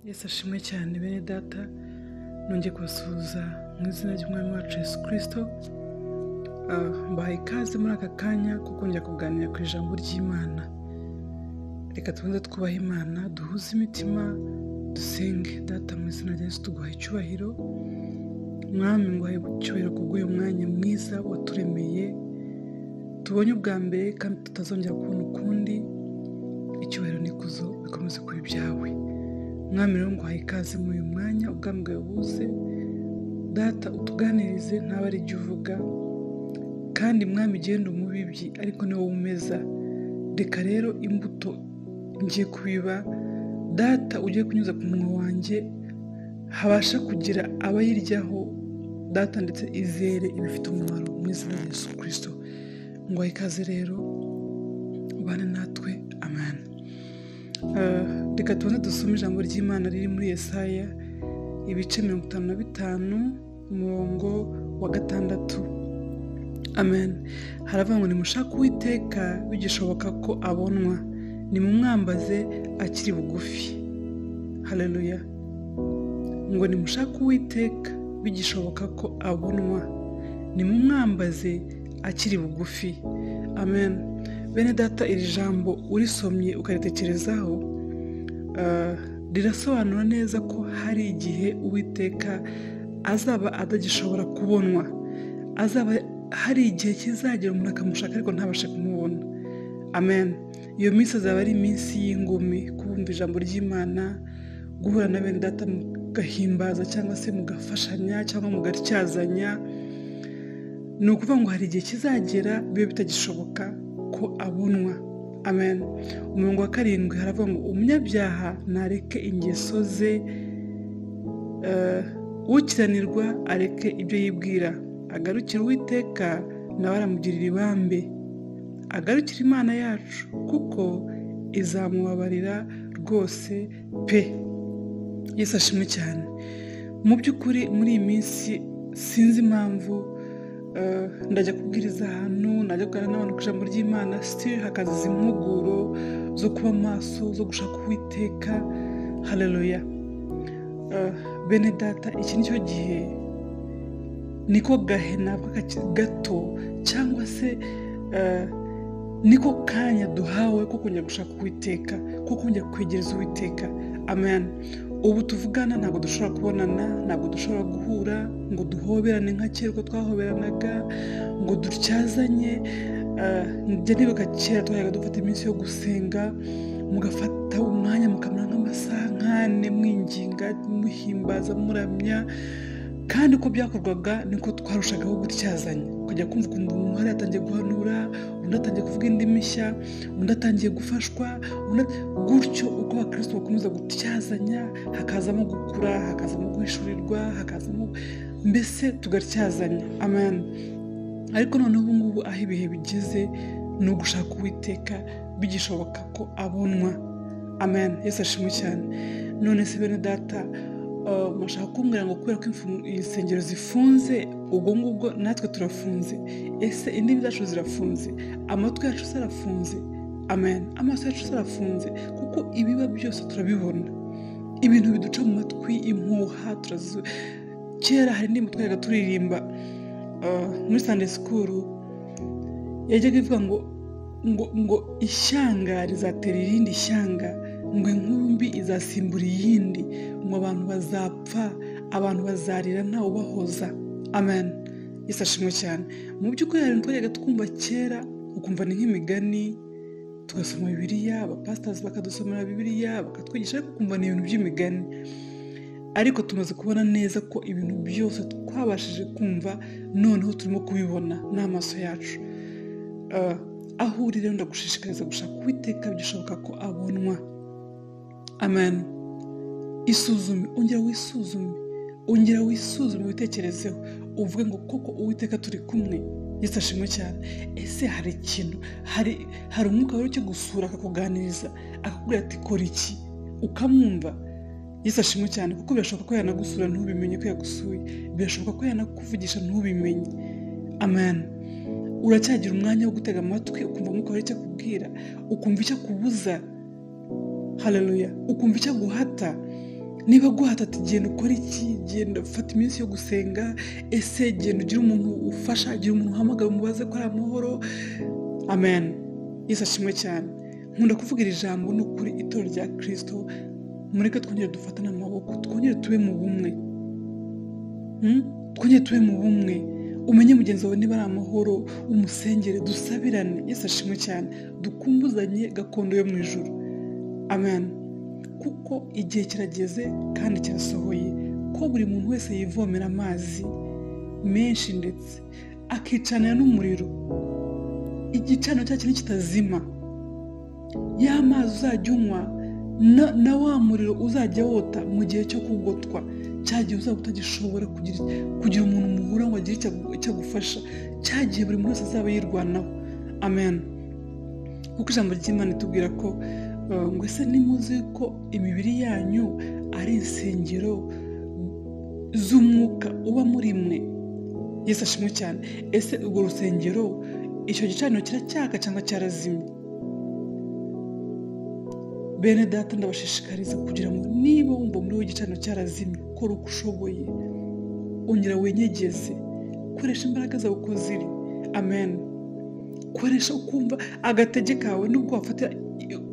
Yesu ashimwe cyane bene data, nongeye kubasuhuza mu izina ry'umwami wacu Yesu Kristo. Mbahaye ikaze muri aka kanya kuko njya kuganira ku ijambo ry'Imana. Reka tubanze twubahe Imana, duhuze imitima, dusenge. Data, mu izina rya Yesu tuguhaye icyubahiro. Mwami, nguhaye icyubahiro kubw'uyu mwanya mwiza waturemeye, tubonye ubwa mbere kandi tutazongera kubona ukundi. Icyubahiro n'ikuzo bikomeze kuba ibyawe. Mwami, rero nguhaye ikaze muri uyu mwanya, ubwami bwawe buze. Data, utuganirize ntabe ari ibyo uvuga, kandi Mwami genda umubibyi ariko ni wowe umeza. Reka rero imbuto ngiye kubiba, Data, ugiye kunyuza ku munwa wanjye, habasha kugira abayiryaho Data, ndetse izere ibifite umumaro mu izina rya Yesu Kristo. Nguhaye ikaze rero, ubane natwe, amen. Reka tubanze dusome ijambo ry'Imana riri muri Yesaya ibice 55 umurongo wa 6. Amen. Haravuga ngo nimushake Uwiteka bigishoboka ko abonwa, nimumwambaze akiri bugufi. Haleluya. Ngo nimushake Uwiteka bigishoboka ko abonwa, nimumwambaze akiri bugufi. Amen. Bene data, iri jambo urisomye ukaritekerezaho, rirasobanura neza ko hari igihe Uwiteka azaba atagishobora kubonwa. Azaba hari igihe kizagera umuntu akamushaka ariko ntabashe kumubona. Amen. Iyo minsi azaba ari iminsi y'ingumi, kumva ijambo ry'Imana, guhura na bene data mugahimbaza cyangwa se mugafashanya cyangwa mugatyazanya. Ni ukuvuga ngo hari igihe kizagera bibe bitagishoboka ko abonwa. Amen. Umurongo wa 7 haravuga ngo umunyabyaha nareke ingeso ze, ukiranirwa areke ibyo yibwira, agarukira Uwiteka nawe aramugirira ibambe. Agarukira Imana yacu kuko izamubabarira rwose pe. Yesu ashimwe cyane. Mu by'ukuri muri iyi minsi sinzi impamvu ndajya kubwiriza ahantu, najya kuganira n'abantu ku ijambo ry'Imana, still hakaza izi mpuguro zo kuba maso, zo gushaka Uwiteka. Haleluya. Bene data, iki nicyo gihe, niko gahe nabwo gato cyangwa se niko kanya duhawe ko kongera gushaka Uwiteka, ko kongera kwegereza Uwiteka. Amen. Ubu tuvugana ntabwo dushobora kubonana, ntabwo dushobora guhura ngo duhoberane nka kera uko twahoberanaga, ngo dutyazanye. Njya nibuka kera twajyaga dufata iminsi yo gusenga, mugafata umwanya mukamara nk'amasaha 4 mwinginga, muhimbaza, muramya. Kandi uko byakorwaga niko twarushagaho gutyazanya, kujya kumva ukuntu umuntu hari atangiye guhanura, undi atangiye kuvuga indimi nshya, undi atangiye gufashwa, gutyo uko abakristo bakomeza gutyazanya, hakazamo gukura, hakazamo guhishurirwa, hakazamo mbese tugatyazanya. Amen. Ariko noneho ubu ngubu aho ibihe bigeze ni ugushaka Uwiteka bigishoboka ko abonwa. Amen. Yesu ashimwe cyane. None se bene data, mushaka kumbwira ngo kubera ko insengero zifunze, ubwo ngubwo natwe turafunze? Ese indimi zacu zirafunze? Amatwi yacu arafunze? Amen. Amaso yacu arafunze? Kuko ibiba byose turabibona, ibintu biduca mu matwi, impuha kera hari indirimbo twajyaga turirimba muri Sunday school, yajyaga ivuga ngo ishyanga rizatera irindi shyanga, ngo inkuru mbi izasimbura iyindi, ngo abantu bazapfa, abantu bazarira ntawe ubahoza. Amen. Yesu ashimwe cyane. Mu by'ukuri hari twajyaga twumva kera, ukumva ni nk'imigani, tugasoma Bibiliya, abapastors bakadusomera Bibiliya, bakatwigisha, ariko ukumva ni ibintu by'imigani. Ariko tumaze kubona neza ko ibintu byose twabashije kumva noneho turimo kubibona n'amaso yacu. Aho uri rero ndagushishikariza gushaka Uwiteka bigishoboka ko abonwa. Amen. Isuzume, ongera wisuzume, witekerezeho, uvuge ngo koko Uwiteka turi kumwe. Yesu ashimwe cyane. Ese hari ikintu, hari umwuka wari cyo gusura akakuganiriza, akakubwira ati kora iki, ukamwumva? Yesu ashimwe cyane, kuko birashoboka ko yanagusura ntubimenye ko yagusuye, birashoboka ko yanakuvugisha ntubimenye. Amen. Uracyagira umwanya wo gutega amatwi, ukumva umwuka wari cyo kubwira, ukumva icyo kubuza. Haleluya. Ukumva icyo guhata, niba guhata ati genda ukora iki, genda ufata iminsi yo gusenga, ese genda ugire umuntu ufasha, gira umuntu uhamagara umubaze ko ari amahoro. Amen. Yesu ashimwe cyane. Nkunda kuvuga iri jambo no kuri itorero rya Kristo, mureke twongere dufatane amaboko, twongere tube mu bumwe. Twongere tube mu bumwe, umenye mugenzi wawe niba ari amahoro, umusengere, dusabirane. Yesu ashimwe cyane. Dukumbuzanye gakondo yo mu ijuru. Amen. Kuko igihe kirageze kandi kirasohoye ko buri muntu wese yivomera amazi menshi ndetse akicanira n'umuriro, igicaniro cya kintu kitazima. Ya mazi uzajya unywa na wa muriro uzajya wota mu gihe cyo kugotwa, cyagiye uzaba utagishobora kugira umuntu muhura ngo agire icyo agufasha, cyagiye buri muntu wese azaba yirwanaho. Amen. Kuko ijambo ry'Imana itubwira ko ngo ese nimuzi ko imibiri yanyu ari insengero z'umwuka uba muri mwe. Yesu ashimwe cyane. Ese urwo rusengero icyo gicaniro kiracyaka cyangwa cyarazimye? Bene data, ndabashishikariza kugira ngo niba wumva muri wowe igicaniro cyarazimye, kora uko ushoboye, ongera wenyegeze, koresha imbaraga zawe uko ziri. Amen. Koresha ukumva agatege kawe, nubwo wafata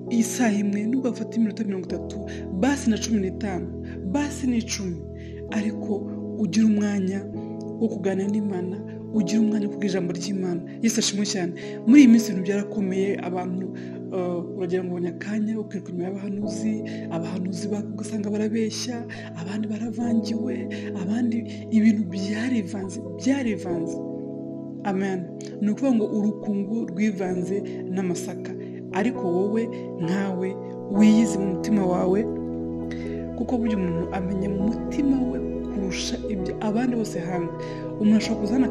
isaha imwe, nubwo wafata iminota 30, basi na 15, basi ni 10, ariko ugira umwanya wo kuganira n'Imana, ugira umwanya wo kuvuga ijambo ry'Imana. Yesu ashimwe cyane. Muri iyi minsi ibintu byarakomeye, abantu uragira ngo akanya ukiruka inyuma y'abahanuzi ugasanga barabeshya, abandi baravangiwe, abandi ibintu byarivanze. Amen. Ni ukuvuga ngo urukungu rwivanze n'amasaka, ariko wowe nkawe wiyizi mu mutima wawe, kuko burya umuntu amenya mu mutima we kurusha ibyo abandi bose hanze. Umuntu ashobora kuzana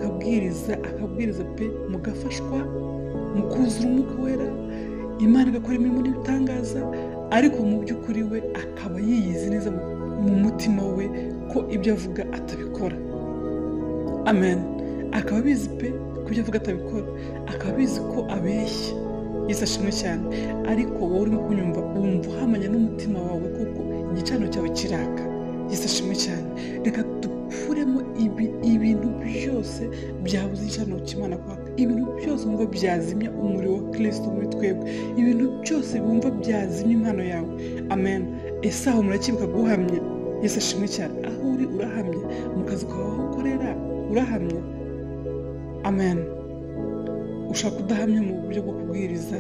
akabwiriza pe, mugafashwa, mukuzura umwuka wera, Imana igakora imirimo n'ibitangaza, ariko mu by'ukuri we akaba yiyizi neza mu mutima we ko ibyo avuga atabikora. Amen. Akaba abizi pe ko ibyo avuga atabikora, akaba abizi ko abeshya. Yesu ashimwe cyane. Ariko wowe urimo kunyumva, wumva uhamanya n'umutima wawe kuko igicaniro cyawe kiraka. Yesu ashimwe cyane. Reka dukuremo ibintu byose byabuze igicaniro cy'Imana kwaka, ibintu byose wumva byazimya umuriro wa Kristo muri twebwe, ibintu byose wumva byazimya impano yawe. Amen. Ese aho murakibuka guhamya? Yesu ashimwe cyane. Aho uri urahamya, mu kazi kawe aho ukorera urahamya. Amen. Ushaka kudahamya mu buryo bwo kubwiriza,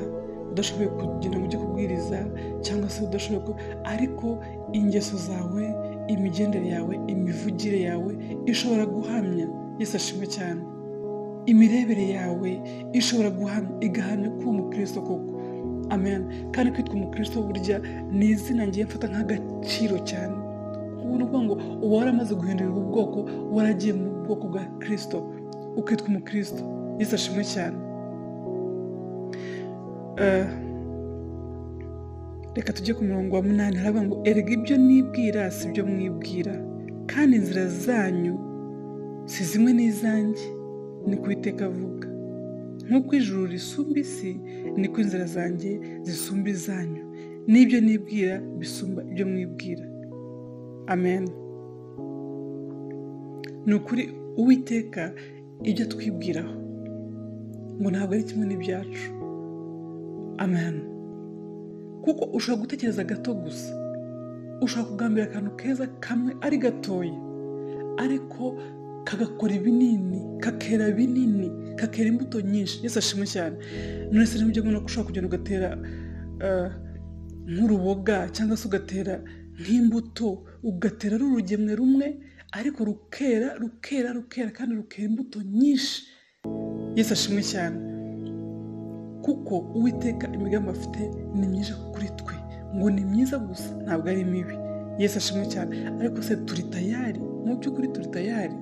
udashoboye kugenda mu byo kubwiriza, cyangwa se udashoboye ariko ingeso zawe, imigendere yawe, imivugire yawe ishobora guhamya. Yesu ashimwe cyane. Imirebere yawe ishobora guhamya, igahamya ko umukristo koko. Amen. Kandi kwitwa umukristo burya ni izina ngiye mfata nk'agaciro cyane. Kuvuga ngo uba waramaze guhindurirwa ubwoko, waragiye mu bwoko bwa Kristo, ukitwa umukristo. Yesu ashimwe cyane. Reka tujye ku murongo wa 8. Haravuga ngo erega ibyo nibwira si byo mwibwira, kandi inzira zanyu si zimwe n'izanjye, ni ku Uwiteka avuga. Nk'uko ijuru risumba isi, niko inzira zanjye zisumba izanyu, n'ibyo nibwira bisumba ibyo mwibwira. Amen. Ni ukuri Uwiteka ibyo twibwiraho ngo ntabwo ari kimwe n'ibyacu. Amen. Kuko ushobora gutekereza gato gusa, ushobora kugambira akantu keza kamwe ari gatoya, ariko kagakora ibinini, kakera binini, kakera imbuto nyinshi. Yesu ashimwe cyane. None se n'ibyo mbona ko ushobora kugenda ugatera nk'uruboga, cyangwa se ugatera nk'imbuto, ugatera ari urugemwe rumwe, ariko rukera kandi rukera imbuto nyinshi. Yesu ashimwe cyane. Kuko Uwiteka imigambi afite ni myinshi kuri twe, ngo ni myiza gusa, ntabwo ari mibi. Yesu ashimwe cyane. Ariko se turi tayari? Mu by'ukuri turi tayari?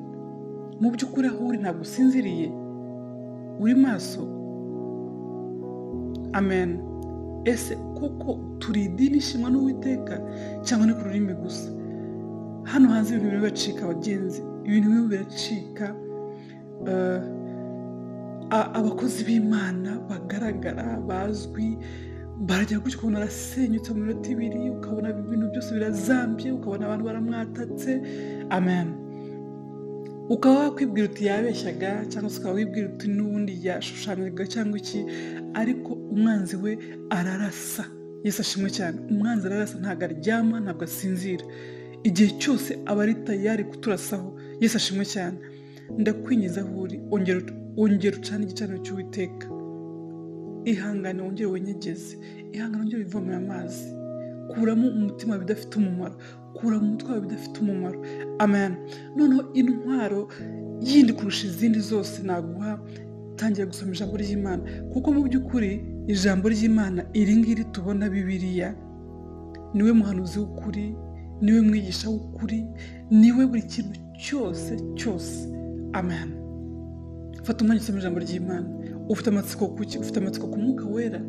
Mu by'ukuri aho uri ntabwo usinziriye, uri maso? Amen. Ese koko turi idini ishimwa n'Uwiteka, cyangwa ni ku rurimi gusa? Hano hanze ibintu biracika abagenzi, ibintu biracika. Abakozi b'Imana bagaragara, bazwi, baragera gutyo ukabona arasenyutse mu minota 2, ukabona ibintu byose birazambye, ukabona abantu baramwatatse. Amen. Ukaba wakwibwira uti yabeshyaga, cyangwa se ukaba wibwira uti n'ubundi yashushanyaga cyangwa iki, ariko umwanzi we ararasa. Yesu ashimwe cyane. Umwanzi ararasa, ntabwo aryama, ntabwo asinzira, igihe cyose aba ari tayari kuturasaho. Yesu ashimwe cyane. Ndakwinjiza aho uri, ongera ucane igicaniro cy'Uwiteka. Ihangane wongere wenyegeze, ihangane wongere wivomere amazi. Kuramo umutima bidafite umumaro, kura mu mutwe wawe bidafite umumaro. Amen. Noneho intwaro yindi kurusha izindi zose naguha, tangira gusoma ijambo ry'Imana, kuko mu by'ukuri ijambo ry'Imana iri ngiri tubona, Bibiliya, niwe muhanuzi w'ukuri, niwe mwigisha w'ukuri, niwe buri kintu cyose cyose. Amen. Fata umwanya usoma ijambo ry'Imana. Ufite amatsiko kuki? Ufite amatsiko ku Mwuka Wera.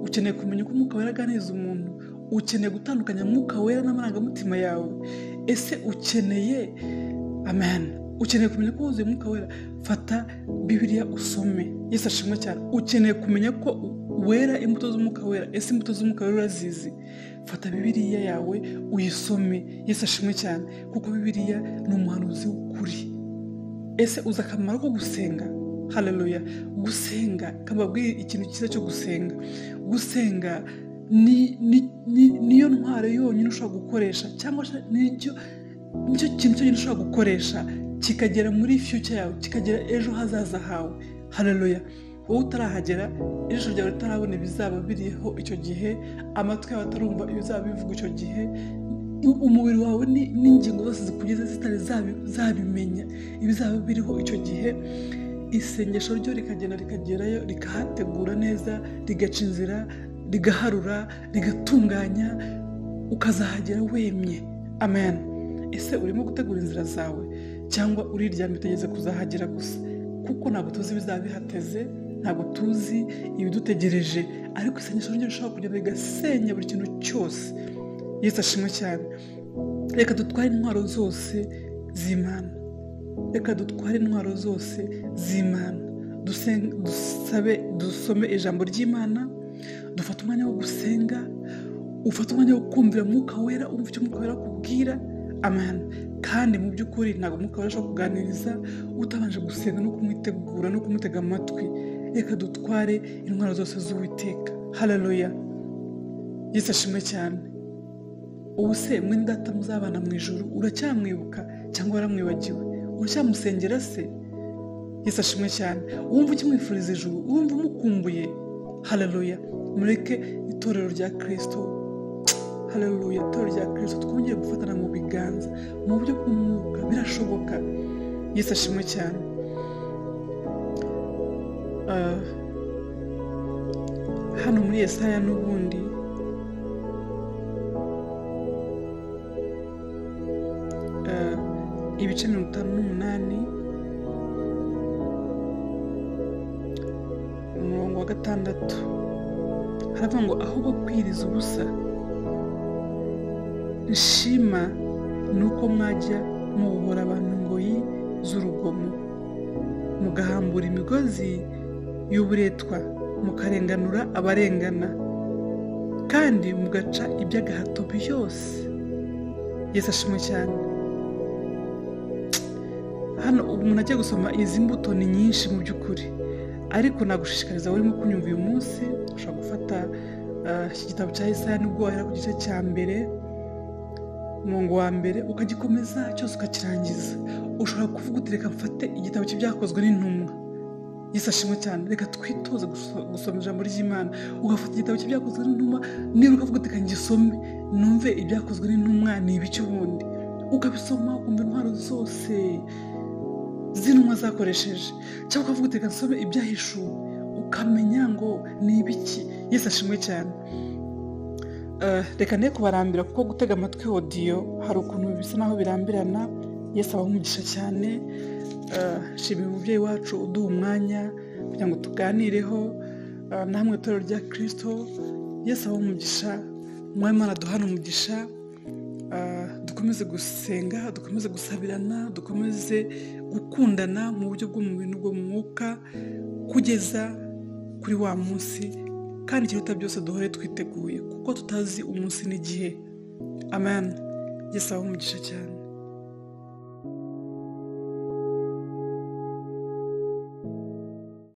Ukeneye kumenya uko Umwuka Wera aganiriza umuntu. Ukeneye gutandukanya Mwuka Wera n'amarangamutima yawe. Ese ukeneye, amen, ukeneye kumenya ko wuzuye Mwuka Wera? Fata Bibiliya usome. Yesu ashimwe cyane. Ukeneye kumenya ko wera imbuto z'Umwuka Wera. Ese imbuto z'Umwuka Wera urazizi? Fata Bibiliya yawe uyisome. Yesu ashimwe cyane. Kuko Bibiliya ni umuhanuzi w'ukuri. Ese uzi akamaro ko gusenga? Haleluya. Gusenga, kababwira ikintu cyiza cyo gusenga. Gusenga niyo ntwaro yonyine ushobora gukoresha, cyangwa se nicyo kintu cyonyine ushobora gukoresha kikagera muri future yawe, kikagera ejo hazaza hawe. Haleluya. Wowe utarahagera, ijisho ryawe ritarabona ibizaba biriho icyo gihe, amatwi yawe atarumva ibizaba bivuga icyo gihe, umubiri wawe n'ingingo zose zikugeze zitari zabimenya ibizaba biriho icyo gihe, isengesho ryo rikagenda rikagerayo, rikahategura neza, rigaca inzira, rigaharura, rigatunganya, ukazahagera wemye. Amen. Ese urimo gutegura inzira zawe, cyangwa uriryamye utegeze kuzahagera gusa? Kuko ntabwo tuzi ibizaba bihateze, ntabwo tuzi ibidutegereje, ariko isengesho ryo rishobora kugenda rigasenya buri kintu cyose. Yesu ashimwe cyane. Reka dutware intwaro zose z'Imana. Reka dutware intwaro zose z'Imana. Dusome ijambo ry'Imana, dufata umwanya wo gusenga, ufata umwanya wo kumvira Mwuka Wera, umva icyo Mwuka Wera akubwira. Amen. Kandi mu by'ukuri ntabwo Mwuka Wera ashobora kuganiriza utabanje gusenga no kumwitegura no kumutega amatwi. Reka dutware intwaro zose z'Uwiteka. Haleluya. Yesu ashimwe cyane. Ubu se mwene data muzabana mu ijuru, uracyamwibuka cyangwa waramwibagiwe? Uracyamusengera se? Yesu ashimwe cyane. Wumva ukimwifuriza ijuru, wumva umukumbuye. Haleluya. Mureke itorero rya Kristo, haleluya, itorero rya Kristo twongeye gufatana mu biganza mu buryo bw'umwuka. Birashoboka. Yesu ashimwe cyane. Hano muri Yesaya n'ubundi ibice 58 umurongo wa 6 haravuga ngo ahubwo kwiriza ubusa nshima nuko mwajya mubohora abantu ingoyi z'urugomo, mugahambura imigozi y'uburetwa, mukarenganura abarengana, kandi mugaca iby'agahato byose. Yesu ashimwe cyane. Hano umuntu agiye gusoma izi mbuto ni nyinshi mu by'ukuri, ariko nagushishikariza urimo kunyumva uyu munsi, ushobora gufata iki gitabo cya Yesaya nubwo wahera ku gice cya mbere, umurongo wa mbere, ukagikomeza cyose ukakirangiza. Ushobora kuvuga uti reka mfate igitabo cy'ibyakozwe n'intumwa. Yesu ashimwe cyane. Reka twitoze gusoma ijambo ry'Imana. Ugafata igitabo cy'ibyakozwe n'intumwa, niba ukavuga uti kangisome numve ibyakozwe n'intumwa ni ibiki ubundi, ukabisoma ukumva intwaro zose z'intumwa zakoresheje, cyangwa ukavuga uti nsome ibyahishuwe, ukamenya ngo ni ibiki. Yesu ashimwe cyane. Reka ne kubarambira, kuko gutega amatwi audio hari ukuntu bisa naho birambirana. Yesu abamugisha cyane. Shimira umubyeyi wacu uduha umwanya kugira ngo tuganireho, namwe itorero rya Kristo. Yesu abamugisha, Imana duhana umugisha. Dukomeze gusenga, dukomeze gusabirana, dukomeze gukundana mu buryo bw'umubiri n'ubwo mu mwuka, kugeza kuri wa munsi kandi ikiruta byose duhore twiteguye kuko tutazi umunsi n'igihe. Amen. Yesu abahe umugisha cyane.